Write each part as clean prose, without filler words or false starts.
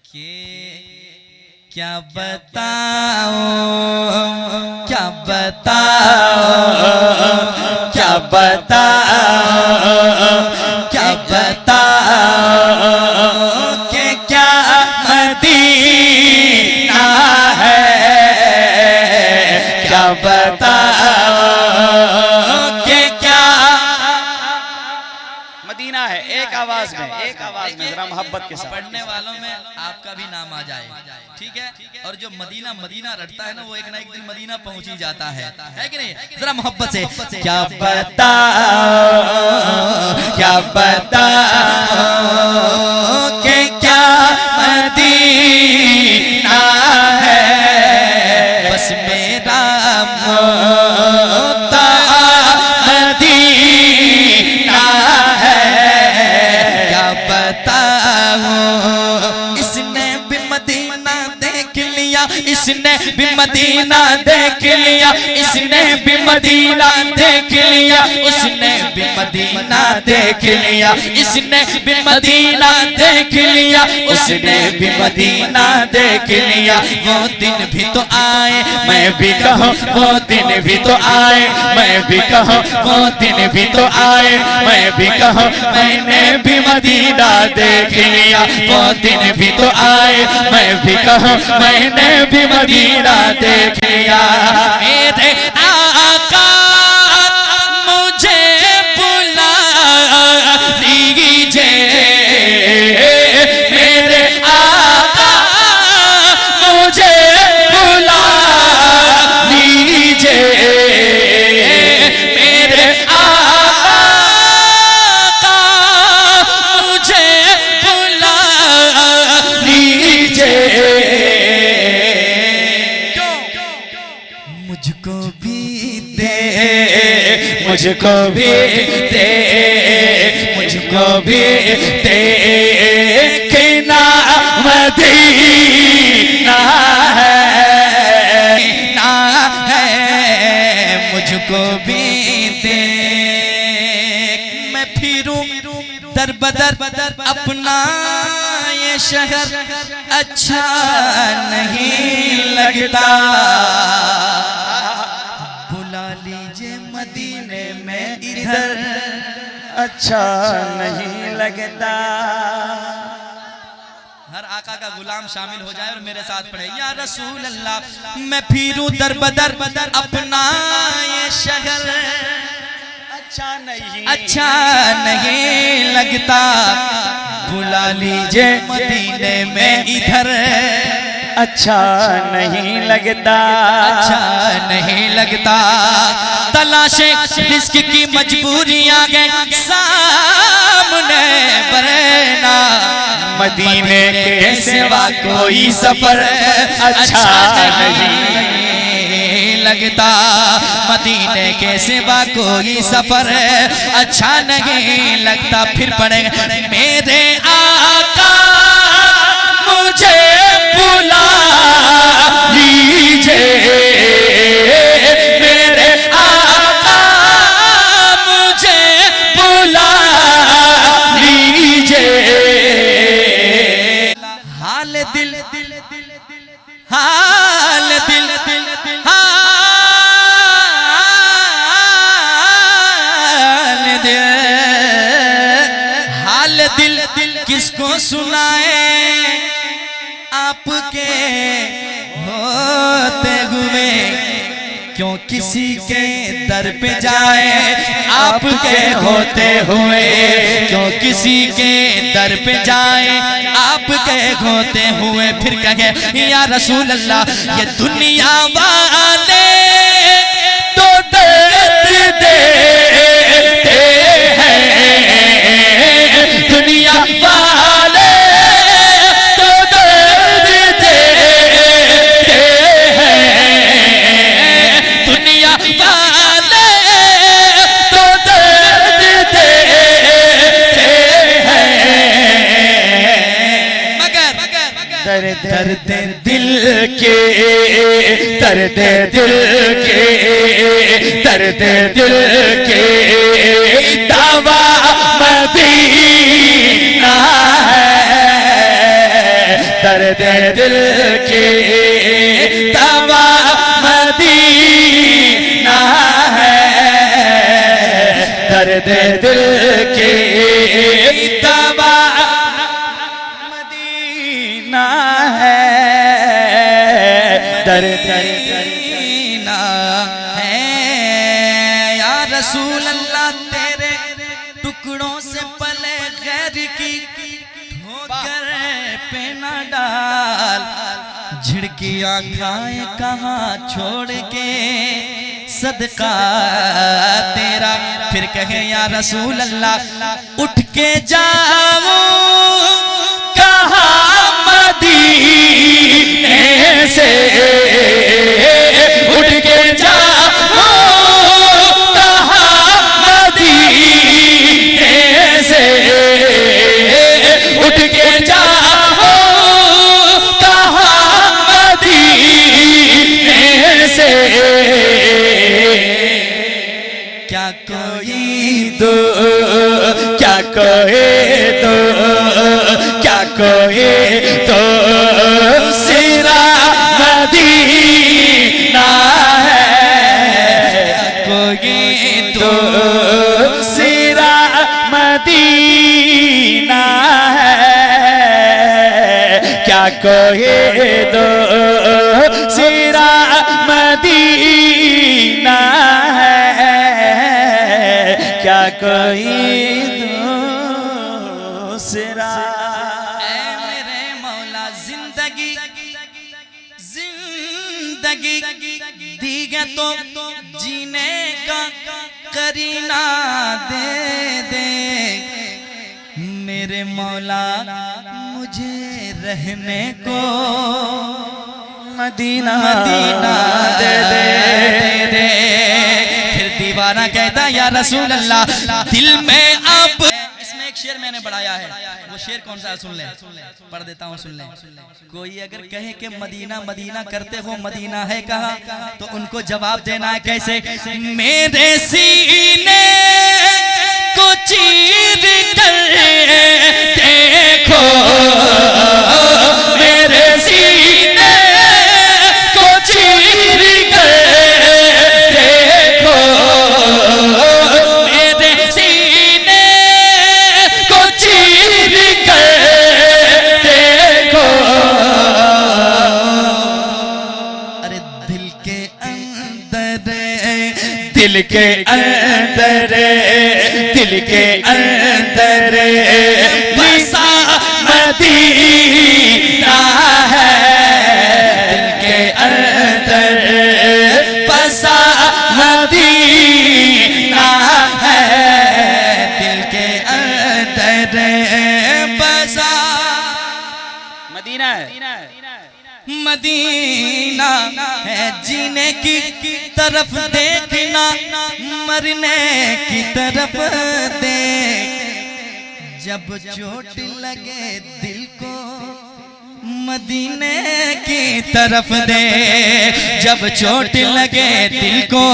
के क्या बताओ, क्या बताओ, क्या बताओ, क्या बताओ कि क्या मदीना है, क्या बताओ कि क्या मदीना है। एक आवाज में, एक आवाज में जरा मोहब्बत के साथ। पढ़ने वालों में आपका भी नाम आ जाए, ठीक है। और जो मदीना मदीना रटता है ना, वो एक ना एक दिन मदीना पहुंच ही जाता है कि नहीं? जरा मोहब्बत से क्या बताओ, क्या बताओ कि क्या मदीना है, बस मेरा मदीना है, क्या बताओ। इसने भी मदीना देख लिया, इसने भी मदीना देख लिया, इसने भी मदीना देख लिया, उसने भी मदीना देख लिया, इसने भी मदीना देख लिया, उसने भी मदीना देख लिया। वो दिन भी तो आए मैं भी कहूँ, वो दिन भी तो आए मैं भी कहूँ, वो दिन भी तो आए मैं भी कहूँ, मैंने भी मदीना देख लिया। वो दिन भी तो आए मैं भी कहूँ, मैंने भी मदीना देख लिया। मेरे आका मुझे बुला लीजिए, मेरे आका मुझे बुला लीजिए, मेरे आका मुझे बुला लीजिए। मुझको भी दे, मुझको भी दे, मुझको भी दे कि ना मदीना है, ना है, मुझको भी दे। मैं फिरूं दर बदर अपना ये शहर अच्छा नहीं लगता, बुला लीजिए मदीने में इधर अच्छा नहीं लगता। हर आका का गुलाम शामिल हो जाए और मेरे साथ पढ़े, या रसूल अल्लाह मैं फिरूं दर बदर अपना ये शहर अच्छा नहीं लगता, बुला लीजिए मदीने में इधर अच्छा नहीं लगता, अच्छा नहीं लगता। तलाशे रिस्क की मजबूरी आ गए सामने वरना मदीने के सिवा कोई सफर अच्छा नहीं लगता, मदीने के सिवा कोई सफर अच्छा नहीं लगता। फिर पढ़ेंगे मेरे आका मुझे बुला लीजिए, मेरे आका मुझे बुला लीजिए। हाल दिल, हाल दिल, हाल दिल, हाल दिल किसको सुनाए आपके होते हुए, क्यों किसी के दर पे जाए आपके होते हुए, क्यों किसी के दर पे जाए आपके होते हुए। फिर कहे या रसूल अल्लाह ये दुनिया वाले तो दर्द देते हैं, दुनिया वाले तो दर्द देते हैं, दुनिया वाले तो दर्द देते हैं, मगर दर्द दिल के, दर्द दिल के, दर्द दिल के दावा मदीना है, दर्द दिल की दवा मदीना है, दर्द दिल की दवा मदीना है, दर्द मदीना है। या रसूल अल्लाह तेरे टुकड़ों से पले गैर की ठोकर पे न डाल, झिड़कियां खाए कहाँ छोड़ के सदका तेरा। फिर कहे या रसूल अल्लाह उठ के जाऊं कहाँ मदीने से, उठ के जाऊं कहाँ मदीने से, उठ के जाऊं कहाँ मदीने से। क्या कोई दो, क्या कोई दो, क्या कोई तो सिरा मदीना है, कोई तो सिरा मदीना है, क्या कोई दो सिरा मदीना है, क्या कोई दूसरा। ऐ मेरे मौला जिंदगी जिंदगी दी है तो जीने का करीना दे दे, मेरे मौला मुझे रहने को मदीना मदीना दे दे, दे। फिर दीवाना कहता या रसूल अल्लाह दिल में अब, इसमें एक शेर मैंने बढ़ाया है, वो शेर कौन सा है सुन ले, पढ़ देता हूँ सुन ले। कोई अगर कहे कि मदीना मदीना करते हो मदीना है कहाँ, तो उनको जवाब देना है कैसे, मेरे सीने को चीर कर देखो, मेरे सीने को चीर कर देखो, मेरे सीने को चीर कर देखो। अरे दिल के अंदर, दिल के अंदर, दिल के अंदर बसा मदीना है, दिल के अंदर बसा मदीना है, दिल के अंदर बसा मदीना है, मदीना है। जीने की तरफ देखना, मरने की तरफ देख, जब चोट लगे दिल को मदीने की तरफ दे, जब चोट लगे दिल को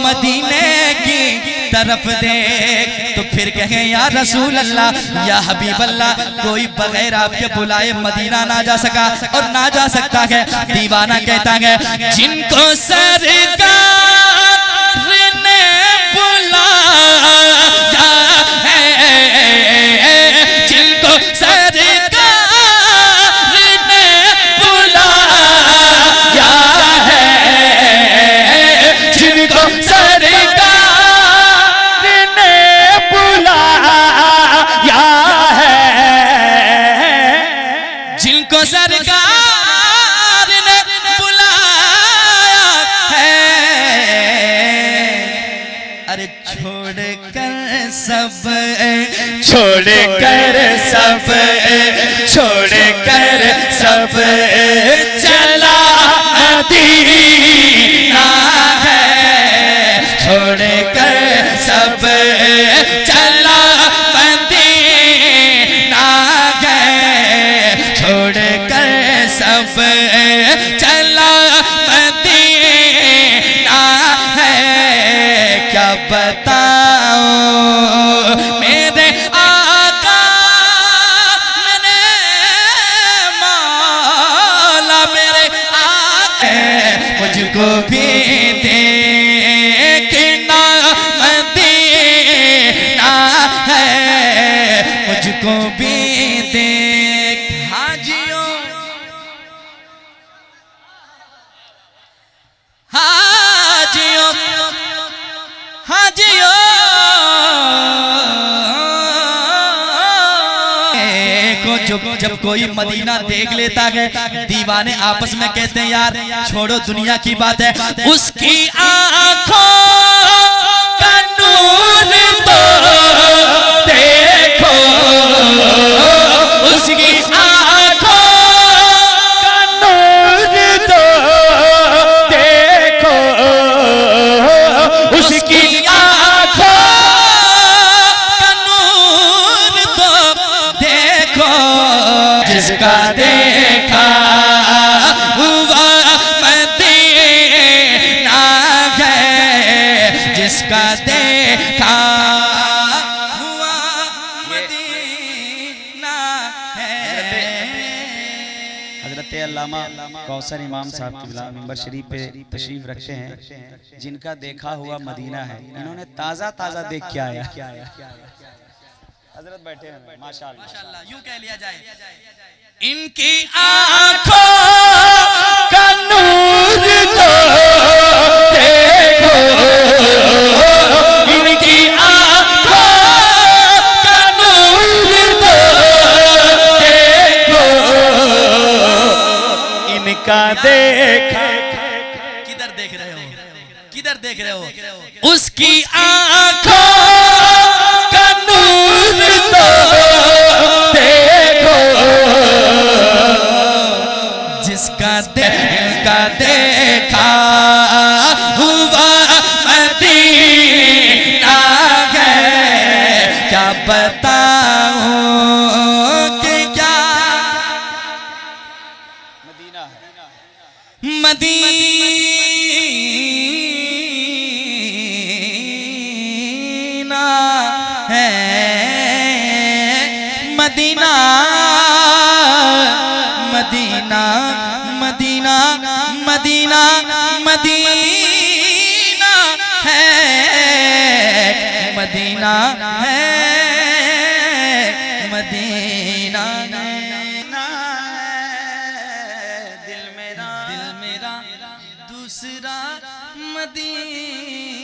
मदीने की तरफ दे। तो फिर कहे या रसूल अल्लाह या हबीब अल्लाह कोई बगैर आपके बुलाए मदीना ना जा सका और ना जा सकता है। दीवाना कहता है जिनको सरकार ने बुलाया है, जिनको सरकार ने बुलाया है, जिनको सरकार ने बुलाया है, जिनको सरकार ने बुलाया है। अरे छोड़कर सब, छोड़कर सब, छोड़कर सब चला मदीना है, छोड़कर सब चला मदीना है, छोड़कर सब चला मदीना है। क्या बताओ मेरे आका, जब कोई मदीना देख लेता है दीवाने आपस में कहते हैं यार छोड़ो दुनिया की बात है, उसकी आंखों का नूर तो देखो, उसकी आंखों का नूर तो देखो, उसकी आंखों का नूर तो देखो, जिसका देखा हुआ मदीना है, जिसका देखा हुआ मदीना है। हजरत अल्लामा कौसर इमाम साहब क़िबला मिंबर शरीफ पे तशरीफ रखते हैं, जिनका देखा हुआ मदीना है। इन्होंने ताज़ा ताज़ा देख के आया। हजरत बैठे हैं माशाअल्लाह। यूं कह लिया जाए इनकी आंखों का नूर तो देखो, इनकी आंखों का नूर तो देखो, इनका देखा। किधर देख रहे हो, किधर देख रहे हो, उसकी आंखों का नूर तो देखो, जिसका देखा हुआ मदीना है, क्या बताऊं कि क्या मदीना है, मदीना है, मदीना मदीना मदीना मदीना मदीना है, मदीना है, मदीना दिल मेरा दूसरा मदीना।